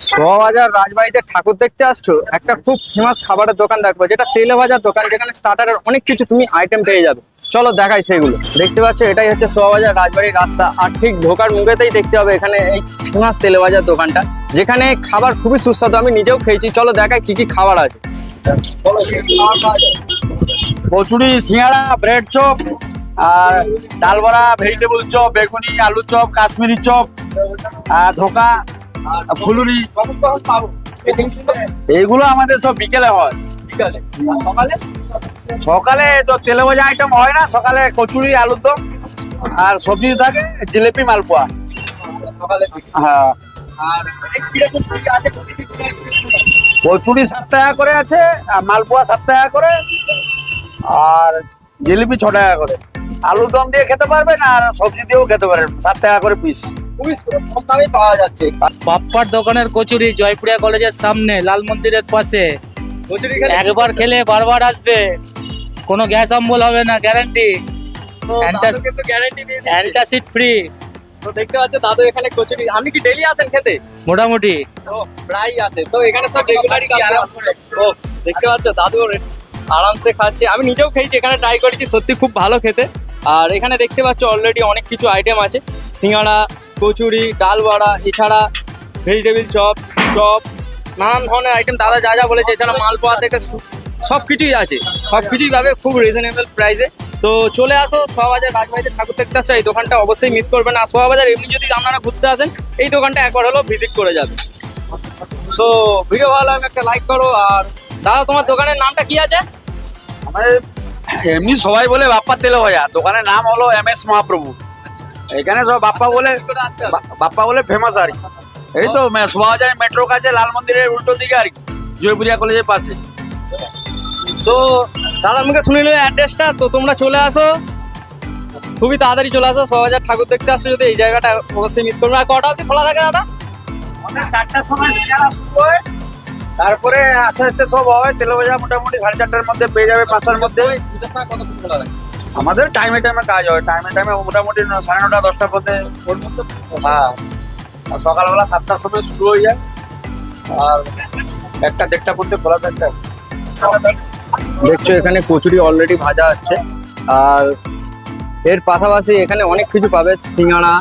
সোয়াবাজার রাজবাড়িতে ঠাকুর দেখতে আসছো, একটা খুব ফেমাস খাবারের দোকান দেখবো, যেটা তেলে ভাজার দোকান, যেখানে স্টার্টারের অনেক কিছু তুমি আইটেম পেয়ে যাবে। চলো দেখাই সেগুলো। দেখতে পাচ্ছ এটাই হচ্ছে সোয়াবাজার রাজবাড়ির রাস্তা, আর ঠিক ঢোকার মুখেতেই দেখতে হবে এখানে এই ফেমাস তেলে ভাজার দোকানটা, যেখানে খাবার খুবই সুস্বাদু। আমি নিজেও খেয়েছি, চলো দেখাই কি কি খাবার আছে। কচুরি, সিঙ্গাড়া, ব্রেড চপ, আর ডাল বড়া, ভেজিটেবল চপ, বেগুনি, আলু চপ, কাশ্মীরি চপ, আর ধোকা, ফুলুরি, এইগুলো আমাদের সব বিকেলে হয়। সকালে তো তেলে ভাজা আইটেম হয় না, সকালে কচুরি, আলুর দম আর সবজি থাকে, জিলেপি, মালপোয়া। হ্যাঁ, কচুরি 7 টাকা করে আছে, আর মালপোয়া 7 টাকা করে, আর জিলিপি 6 টাকা করে। আলুর দম দিয়ে খেতে পারবেন আর সবজি দিয়েও খেতে পারেন, 7 টাকা করে পিস। খুবই কম দামে পাওয়া যাচ্ছে। বাপ্পার দোকানের কচুরি জয়পুরিয়া কলেজের সামনে লাল মন্দিরের পাশে। কচুরি একবার খেলে বারবার আসবে, কোনো গ্যাস অম্বল হবে না, গ্যারান্টি। Antacid free. তো দেখতে পাচ্ছ দাদু এখানে কচুরি, আপনি কি ডেইলি আসেন খেতে? মোটামুটি প্রায় আসে তো এখানে, সব রেগুলারই ও দেখতে পাচ্ছ দাদু আরামসে খাচ্ছে। আমি নিজেও খেয়েছি, এখানে ট্রাই করেছি, সত্যি খুব ভালো খেতে। আর এখানে দেখতে পাচ্ছ অলরেডি অনেক কিছু আইটেম আছে, সিঙ্গাড়া, কচুরি, ডাল বড়া, এছাড়া ভেজিটেবিল চপ, নানান ধরনের আইটেম দাদা যা যা বলেছে, এছাড়া মালপোয়া থেকে সব কিছুই আছে, সব কিছুই পাবে খুব রিজনেবল প্রাইসে। তো চলে আসো সোয়াবাজার রাজবাড়িতে ঠাকুর দেখতে আসছো, এই দোকানটা অবশ্যই মিস করবে না। সোয়াবাজার এমনি যদি আপনারা ঘুরতে আসেন, এই দোকানটা একবার হলো ভিজিট করে যাবে। তো ভিডিও ভালো লাগলে একটা লাইক করো। আর দাদা তোমার দোকানের নামটা কি আছে? আমাদের এমনি সবাই বলে বাপ্পা তেলে ভাজা, দোকানের নাম হলো MS মহাপ্রভু। এখানে সব বাপ্পা বলে ফেমাস আর কি। এই তো সোয়াবাজার মেট্রো কাছে, লাল মন্দিরের উল্টো দিকে আর কি, জয়পুরিয়া কলেজের পাশে। তো দাদার মুখে শুনে নিলে অ্যাড্রেসটা, তো তোমরা চলে আসো, খুবই তাড়াতাড়ি চলে আসো। সোয়াবাজার ঠাকুর দেখতে আসছো যদি, এই জায়গাটা অবশ্যই মিস করবে না। আর কটা অবধি খোলা থাকে দাদা? 4টার সময় সিঙ্গাড়া শুরু হয়, তারপরে আস্তে আস্তে সব হয়। তেলে ভাজা মোটামুটি 4:30টার মধ্যে পেয়ে যাবে, 5টার মধ্যে। আমাদের টাইমে কাজ হয়, টাইমে মোটামুটি 9:30 10টার মধ্যে। হ্যাঁ, আর সকালবেলা 7টার সময় শুরু হয়ে যায়, আর 1টা 1:30টার মধ্যে খোলা থাকে। দেখছো এখানে কচুরি অলরেডি ভাজা হচ্ছে, আর এর পাশাপাশি এখানে অনেক কিছু পাবে, সিঙ্গাড়া,